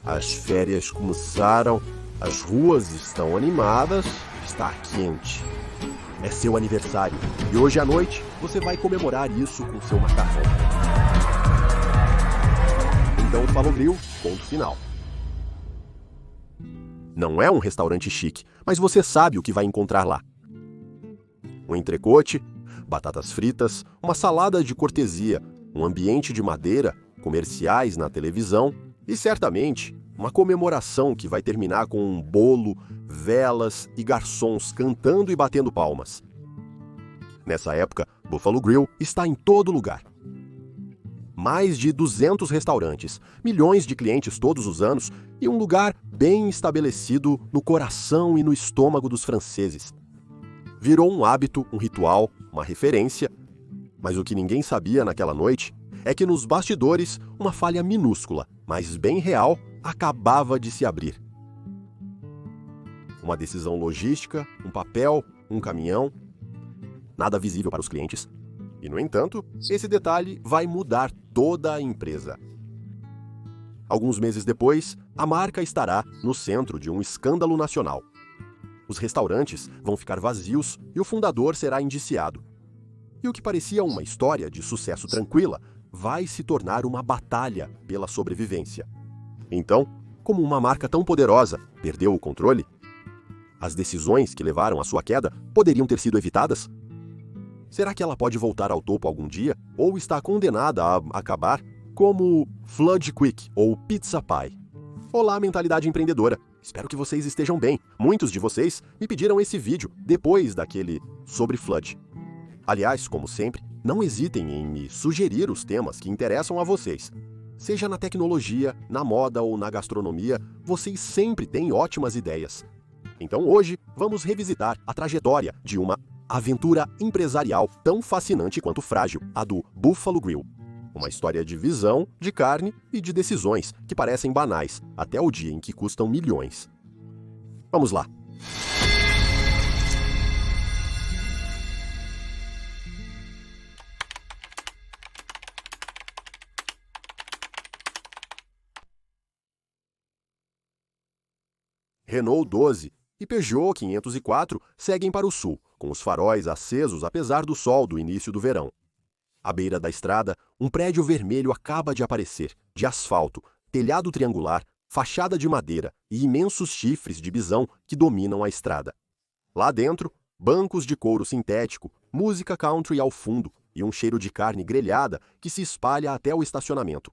As férias começaram, as ruas estão animadas, está quente. É seu aniversário e hoje à noite você vai comemorar isso com seu macarrão. Então o Buffalo Grill, ponto final. Não é um restaurante chique, mas você sabe o que vai encontrar lá. Um entrecote, batatas fritas, uma salada de cortesia, um ambiente de madeira, comerciais na televisão e, certamente, uma comemoração que vai terminar com um bolo, velas e garçons cantando e batendo palmas. Nessa época, Buffalo Grill está em todo lugar. Mais de 200 restaurantes, milhões de clientes todos os anos e um lugar bem estabelecido no coração e no estômago dos franceses. Virou um hábito, um ritual, uma referência, mas o que ninguém sabia naquela noite é que nos bastidores uma falha minúscula, mas bem real, acabava de se abrir. Uma decisão logística, um papel, um caminhão, nada visível para os clientes. E, no entanto, esse detalhe vai mudar toda a empresa. Alguns meses depois, a marca estará no centro de um escândalo nacional. Os restaurantes vão ficar vazios e o fundador será indiciado. E o que parecia uma história de sucesso tranquila vai se tornar uma batalha pela sobrevivência. Então, como uma marca tão poderosa perdeu o controle? As decisões que levaram à sua queda poderiam ter sido evitadas? Será que ela pode voltar ao topo algum dia ou está condenada a acabar como Flood Quick ou Pizza Pie? Olá, mentalidade empreendedora! Espero que vocês estejam bem. Muitos de vocês me pediram esse vídeo depois daquele sobre Flood. Aliás, como sempre, não hesitem em me sugerir os temas que interessam a vocês. Seja na tecnologia, na moda ou na gastronomia, vocês sempre têm ótimas ideias. Então hoje vamos revisitar a trajetória de uma aventura empresarial tão fascinante quanto frágil, a do Buffalo Grill. Uma história de visão, de carne e de decisões que parecem banais, até o dia em que custam milhões. Vamos lá! Renault 12 e Peugeot 504 seguem para o sul, com os faróis acesos apesar do sol do início do verão. À beira da estrada, um prédio vermelho acaba de aparecer, de asfalto, telhado triangular, fachada de madeira e imensos chifres de bisão que dominam a estrada. Lá dentro, bancos de couro sintético, música country ao fundo e um cheiro de carne grelhada que se espalha até o estacionamento.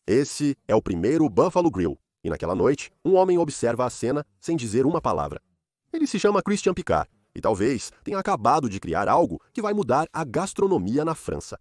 Esse é o primeiro Buffalo Grill. E naquela noite, um homem observa a cena sem dizer uma palavra. Ele se chama Christian Picard e talvez tenha acabado de criar algo que vai mudar a gastronomia na França.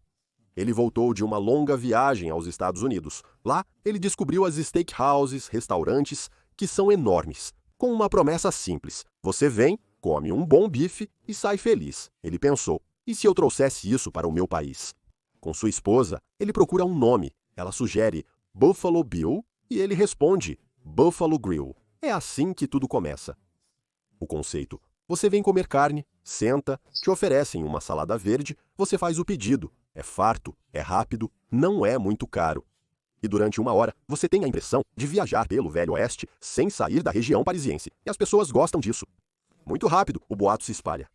Ele voltou de uma longa viagem aos Estados Unidos. Lá, ele descobriu as steakhouses, restaurantes, que são enormes, com uma promessa simples. Você vem, come um bom bife e sai feliz. Ele pensou, e se eu trouxesse isso para o meu país? Com sua esposa, ele procura um nome. Ela sugere Buffalo Bill, e ele responde, Buffalo Grill. É assim que tudo começa. O conceito. Você vem comer carne, senta, te oferecem uma salada verde, você faz o pedido. É farto, é rápido, não é muito caro. E durante 1 hora, você tem a impressão de viajar pelo Velho Oeste sem sair da região parisiense. E as pessoas gostam disso. Muito rápido, o boato se espalha.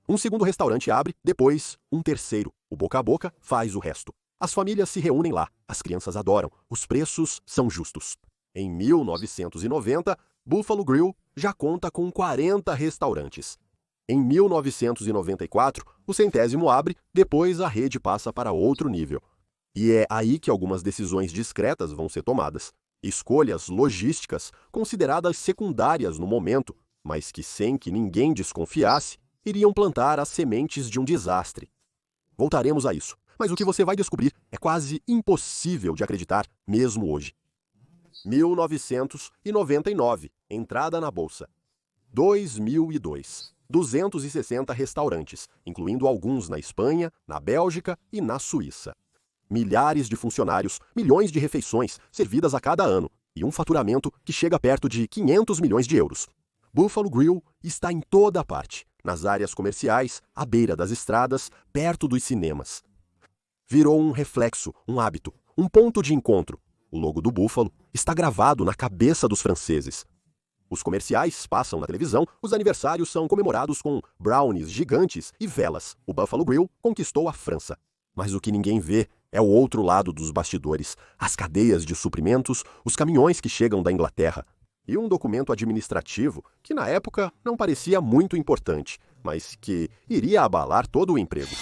Um segundo restaurante abre, depois um terceiro. O boca a boca faz o resto. As famílias se reúnem lá, as crianças adoram, os preços são justos. Em 1990, Buffalo Grill já conta com 40 restaurantes. Em 1994, o 100º abre, depois a rede passa para outro nível. E é aí que algumas decisões discretas vão ser tomadas. Escolhas logísticas consideradas secundárias no momento, mas que sem que ninguém desconfiasse, iriam plantar as sementes de um desastre. Voltaremos a isso. Mas o que você vai descobrir é quase impossível de acreditar, mesmo hoje. 1999, entrada na bolsa. 2002, 260 restaurantes, incluindo alguns na Espanha, na Bélgica e na Suíça. Milhares de funcionários, milhões de refeições servidas a cada ano e um faturamento que chega perto de 500 milhões de euros. Buffalo Grill está em toda parte, nas áreas comerciais, à beira das estradas, perto dos cinemas. Virou um reflexo, um hábito, um ponto de encontro, O logo do búfalo está gravado na cabeça dos franceses. Os comerciais passam na televisão, os aniversários são comemorados com brownies gigantes e velas. O Buffalo Grill conquistou a França. Mas o que ninguém vê é o outro lado dos bastidores, as cadeias de suprimentos, os caminhões que chegam da Inglaterra. E um documento administrativo que na época não parecia muito importante, mas que iria abalar todo o emprego.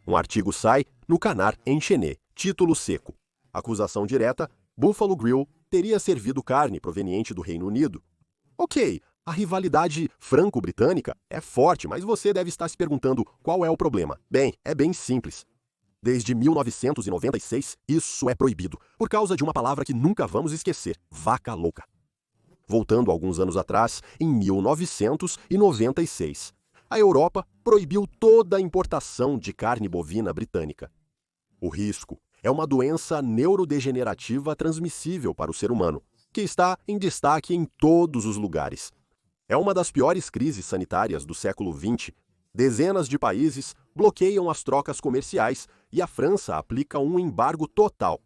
Um artigo sai no Canard Enchaîné, título seco. Acusação direta: Buffalo Grill teria servido carne proveniente do Reino Unido. Ok, a rivalidade franco-britânica é forte, mas você deve estar se perguntando qual é o problema. Bem, é bem simples. Desde 1996, isso é proibido, por causa de uma palavra que nunca vamos esquecer: vaca louca. Voltando alguns anos atrás, em 1996, a Europa proibiu toda a importação de carne bovina britânica. O risco é uma doença neurodegenerativa transmissível para o ser humano, que está em destaque em todos os lugares. É uma das piores crises sanitárias do século XX. Dezenas de países bloqueiam as trocas comerciais e a França aplica um embargo total.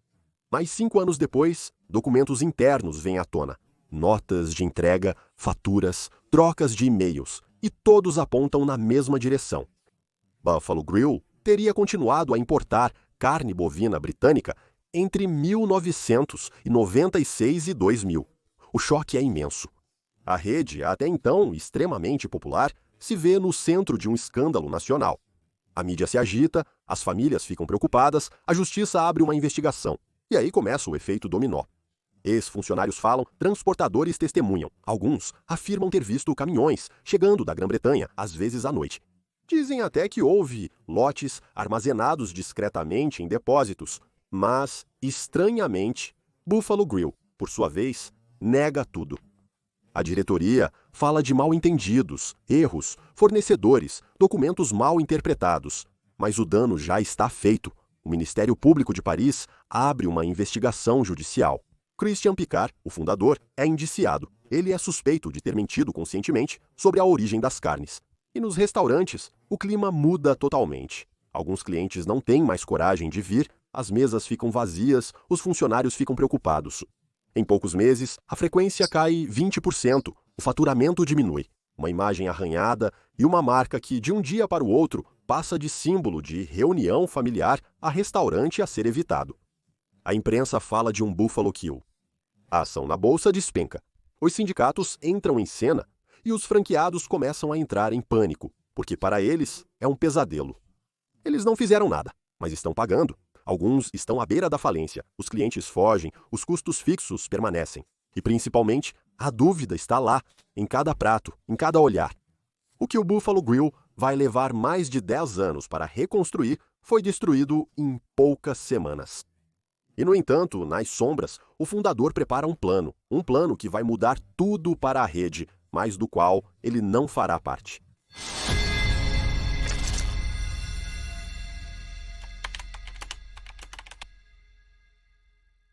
Mas 5 anos depois, documentos internos vêm à tona. Notas de entrega, faturas, trocas de e-mails, e todos apontam na mesma direção. Buffalo Grill teria continuado a importar carne bovina britânica entre 1996 e 2000. O choque é imenso. A rede, até então extremamente popular, se vê no centro de um escândalo nacional. A mídia se agita, as famílias ficam preocupadas, a justiça abre uma investigação. E aí começa o efeito dominó. Ex-funcionários falam, transportadores testemunham. Alguns afirmam ter visto caminhões chegando da Grã-Bretanha, às vezes à noite. Dizem até que houve lotes armazenados discretamente em depósitos. Mas, estranhamente, Buffalo Grill, por sua vez, nega tudo. A diretoria fala de mal-entendidos, erros, fornecedores, documentos mal interpretados. Mas o dano já está feito. O Ministério Público de Paris abre uma investigação judicial. Christian Picard, o fundador, é indiciado. Ele é suspeito de ter mentido conscientemente sobre a origem das carnes. E nos restaurantes, o clima muda totalmente. Alguns clientes não têm mais coragem de vir, as mesas ficam vazias, os funcionários ficam preocupados. Em poucos meses, a frequência cai 20%, o faturamento diminui. Uma imagem arranhada e uma marca que, de um dia para o outro, passa de símbolo de reunião familiar a restaurante a ser evitado. A imprensa fala de um Buffalo Kill. A ação na bolsa despenca. Os sindicatos entram em cena e os franqueados começam a entrar em pânico, porque para eles é um pesadelo. Eles não fizeram nada, mas estão pagando. Alguns estão à beira da falência, os clientes fogem, os custos fixos permanecem. E principalmente, a dúvida está lá, em cada prato, em cada olhar. O que o Buffalo Grill vai levar mais de 10 anos para reconstruir foi destruído em poucas semanas. E, no entanto, nas sombras, o fundador prepara um plano que vai mudar tudo para a rede, mas do qual ele não fará parte.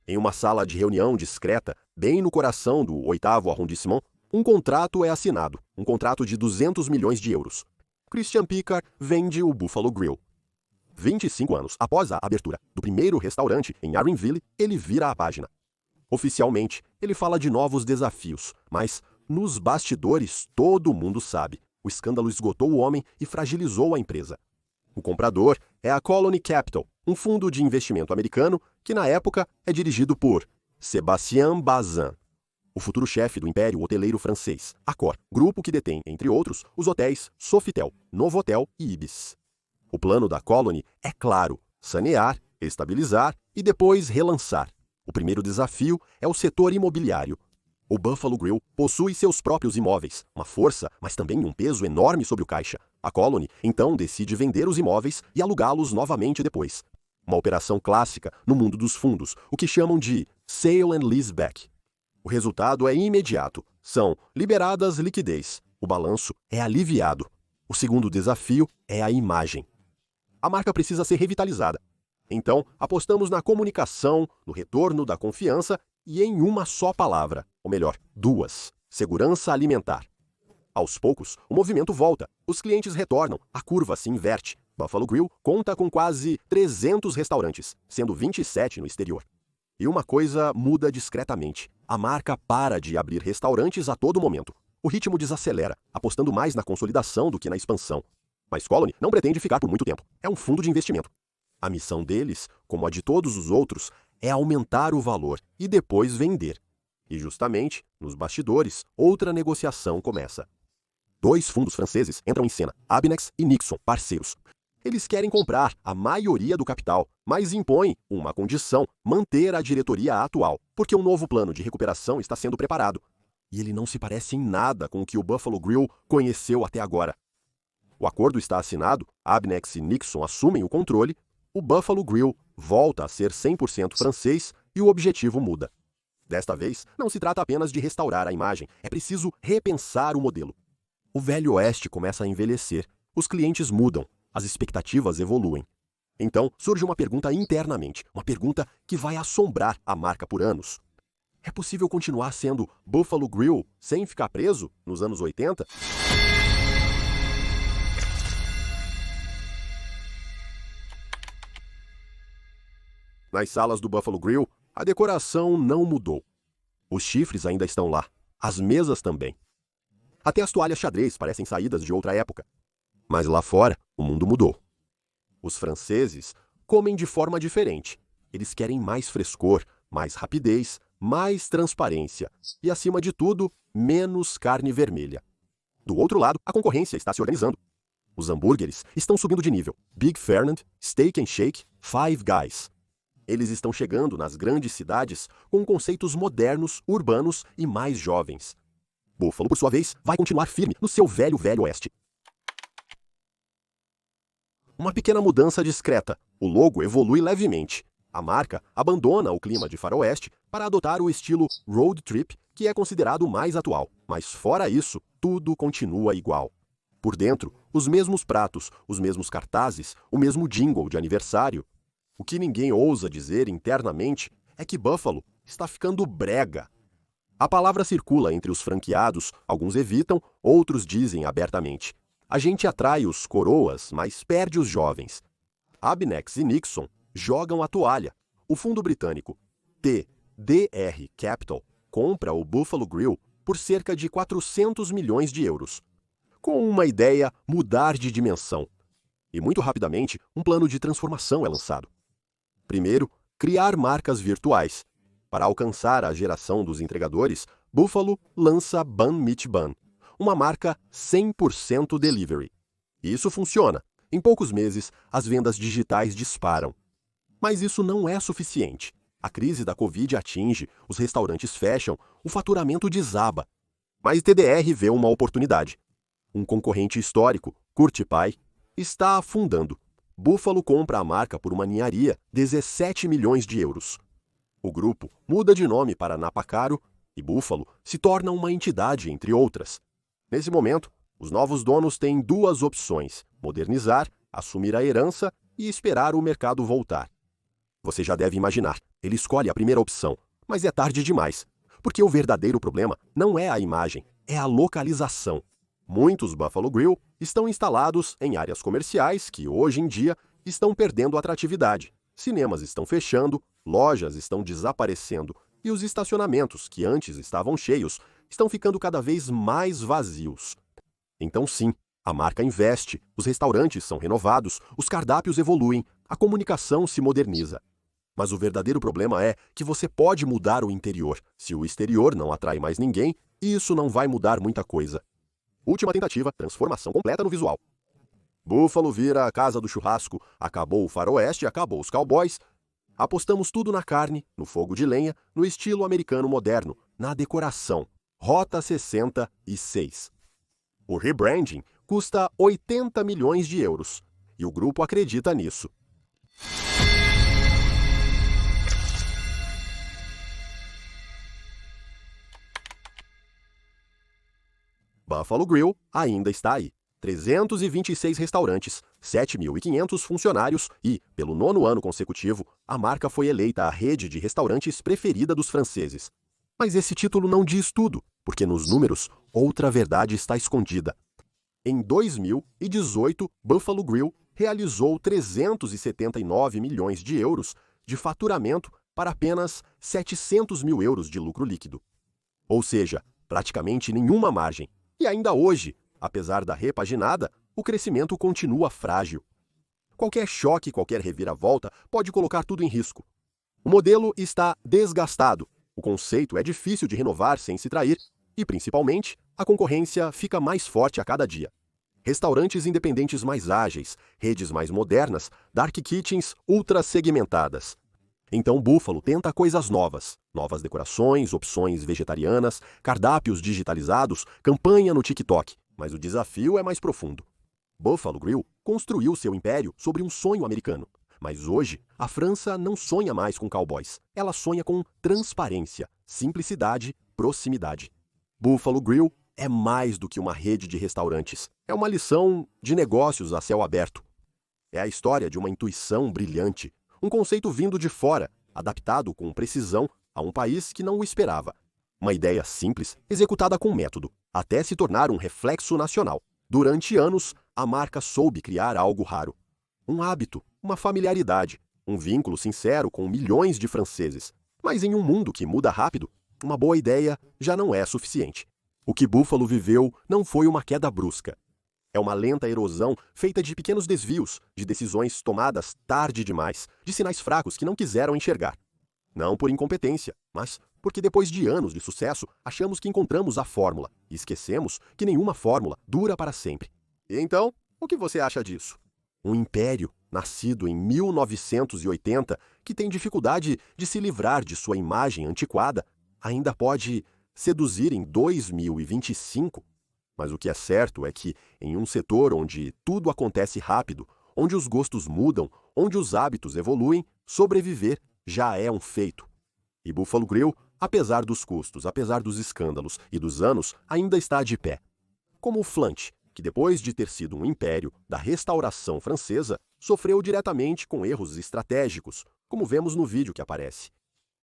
Em uma sala de reunião discreta, bem no coração do 8º arrondissement, um contrato é assinado, um contrato de 200 milhões de euros. Christian Picard vende o Buffalo Grill. 25 anos após a abertura do primeiro restaurante em Arrynville, ele vira a página. Oficialmente, ele fala de novos desafios, mas nos bastidores todo mundo sabe. O escândalo esgotou o homem e fragilizou a empresa. O comprador é a Colony Capital, um fundo de investimento americano que na época é dirigido por Sébastien Bazin, o futuro chefe do império hoteleiro francês, Accor, grupo que detém, entre outros, os hotéis Sofitel, Novotel e Ibis. O plano da Colony é claro: sanear, estabilizar e depois relançar. O primeiro desafio é o setor imobiliário. O Buffalo Grill possui seus próprios imóveis, uma força, mas também um peso enorme sobre o caixa. A Colony, então, decide vender os imóveis e alugá-los novamente depois. Uma operação clássica no mundo dos fundos, o que chamam de sale and leaseback. O resultado é imediato. São liberadas liquidez. O balanço é aliviado. O segundo desafio é a imagem. A marca precisa ser revitalizada. Então, apostamos na comunicação, no retorno da confiança e em uma só palavra, ou melhor, duas: segurança alimentar. Aos poucos, o movimento volta, os clientes retornam, a curva se inverte. Buffalo Grill conta com quase 300 restaurantes, sendo 27 no exterior. E uma coisa muda discretamente. A marca para de abrir restaurantes a todo momento. O ritmo desacelera, apostando mais na consolidação do que na expansão. Mas Colony não pretende ficar por muito tempo. É um fundo de investimento. A missão deles, como a de todos os outros, é aumentar o valor e depois vender. E justamente, nos bastidores, outra negociação começa. 2 fundos franceses entram em cena, Abinex e Nixon, parceiros. Eles querem comprar a maioria do capital, mas impõem uma condição: manter a diretoria atual, porque um novo plano de recuperação está sendo preparado. E ele não se parece em nada com o que o Buffalo Grill conheceu até agora. O acordo está assinado, Abinex e Nixon assumem o controle, o Buffalo Grill volta a ser 100% francês e o objetivo muda. Desta vez, não se trata apenas de restaurar a imagem, é preciso repensar o modelo. O Velho Oeste começa a envelhecer, os clientes mudam, as expectativas evoluem. Então, surge uma pergunta internamente, uma pergunta que vai assombrar a marca por anos. É possível continuar sendo Buffalo Grill sem ficar preso nos anos 80? Nas salas do Buffalo Grill, a decoração não mudou. Os chifres ainda estão lá, as mesas também. Até as toalhas xadrez parecem saídas de outra época. Mas lá fora, o mundo mudou. Os franceses comem de forma diferente. Eles querem mais frescor, mais rapidez, mais transparência e, acima de tudo, menos carne vermelha. Do outro lado, a concorrência está se organizando. Os hambúrgueres estão subindo de nível. Big Fernand, Steak and Shake, Five Guys. Eles estão chegando nas grandes cidades com conceitos modernos, urbanos e mais jovens. Buffalo, por sua vez, vai continuar firme no seu velho oeste. Uma pequena mudança discreta. O logo evolui levemente. A marca abandona o clima de faroeste para adotar o estilo road trip, que é considerado o mais atual. Mas fora isso, tudo continua igual. Por dentro, os mesmos pratos, os mesmos cartazes, o mesmo jingle de aniversário. O que ninguém ousa dizer internamente é que Buffalo está ficando brega. A palavra circula entre os franqueados, alguns evitam, outros dizem abertamente. A gente atrai os coroas, mas perde os jovens. Abinex e Nixon jogam a toalha. O fundo britânico TDR Capital compra o Buffalo Grill por cerca de 400 milhões de euros. Com uma ideia mudar de dimensão. E muito rapidamente, um plano de transformação é lançado. Primeiro, criar marcas virtuais. Para alcançar a geração dos entregadores, Buffalo lança Bun Meat Bun, uma marca 100% delivery. E isso funciona. Em poucos meses, as vendas digitais disparam. Mas isso não é suficiente. A crise da Covid atinge, os restaurantes fecham, o faturamento desaba. Mas TDR vê uma oportunidade. Um concorrente histórico, Curti Pie, está afundando. Buffalo compra a marca por uma ninharia, 17 milhões de euros. O grupo muda de nome para Napa Caro e Buffalo se torna uma entidade, entre outras. Nesse momento, os novos donos têm 2 opções: modernizar, assumir a herança e esperar o mercado voltar. Você já deve imaginar, ele escolhe a primeira opção, mas é tarde demais, porque o verdadeiro problema não é a imagem, é a localização. Muitos Buffalo Grill estão instalados em áreas comerciais que, hoje em dia, estão perdendo atratividade. Cinemas estão fechando, lojas estão desaparecendo e os estacionamentos, que antes estavam cheios, estão ficando cada vez mais vazios. Então sim, a marca investe, os restaurantes são renovados, os cardápios evoluem, a comunicação se moderniza. Mas o verdadeiro problema é que você pode mudar o interior. Se o exterior não atrai mais ninguém, isso não vai mudar muita coisa. Última tentativa, transformação completa no visual. Buffalo vira a casa do churrasco, acabou o faroeste, acabou os cowboys. Apostamos tudo na carne, no fogo de lenha, no estilo americano moderno, na decoração. Rota 66. O rebranding custa 80 milhões de euros. E o grupo acredita nisso. Buffalo Grill ainda está aí. 326 restaurantes, 7.500 funcionários e, pelo 9º ano consecutivo, a marca foi eleita a rede de restaurantes preferida dos franceses. Mas esse título não diz tudo, porque nos números, outra verdade está escondida. Em 2018, Buffalo Grill realizou 379 milhões de euros de faturamento para apenas 700 mil euros de lucro líquido. Ou seja, praticamente nenhuma margem. E ainda hoje, apesar da repaginada, o crescimento continua frágil. Qualquer choque, qualquer reviravolta pode colocar tudo em risco. O modelo está desgastado, o conceito é difícil de renovar sem se trair e, principalmente, a concorrência fica mais forte a cada dia. Restaurantes independentes mais ágeis, redes mais modernas, dark kitchens ultra segmentadas. Então Buffalo tenta coisas novas, novas decorações, opções vegetarianas, cardápios digitalizados, campanha no TikTok, mas o desafio é mais profundo. Buffalo Grill construiu seu império sobre um sonho americano. Mas hoje, a França não sonha mais com cowboys. Ela sonha com transparência, simplicidade, proximidade. Buffalo Grill é mais do que uma rede de restaurantes. É uma lição de negócios a céu aberto. É a história de uma intuição brilhante, um conceito vindo de fora, adaptado com precisão a um país que não o esperava. Uma ideia simples, executada com método, até se tornar um reflexo nacional. Durante anos, a marca soube criar algo raro. Um hábito, uma familiaridade, um vínculo sincero com milhões de franceses. Mas em um mundo que muda rápido, uma boa ideia já não é suficiente. O que Buffalo viveu não foi uma queda brusca. É uma lenta erosão feita de pequenos desvios, de decisões tomadas tarde demais, de sinais fracos que não quiseram enxergar. Não por incompetência, mas porque depois de anos de sucesso, achamos que encontramos a fórmula e esquecemos que nenhuma fórmula dura para sempre. E então, o que você acha disso? Um império, nascido em 1980, que tem dificuldade de se livrar de sua imagem antiquada, ainda pode seduzir em 2025? Mas o que é certo é que, em um setor onde tudo acontece rápido, onde os gostos mudam, onde os hábitos evoluem, sobreviver já é um feito. E Buffalo Grill, apesar dos custos, apesar dos escândalos e dos anos, ainda está de pé. Como o Flante, que depois de ter sido um império da restauração francesa, sofreu diretamente com erros estratégicos, como vemos no vídeo que aparece.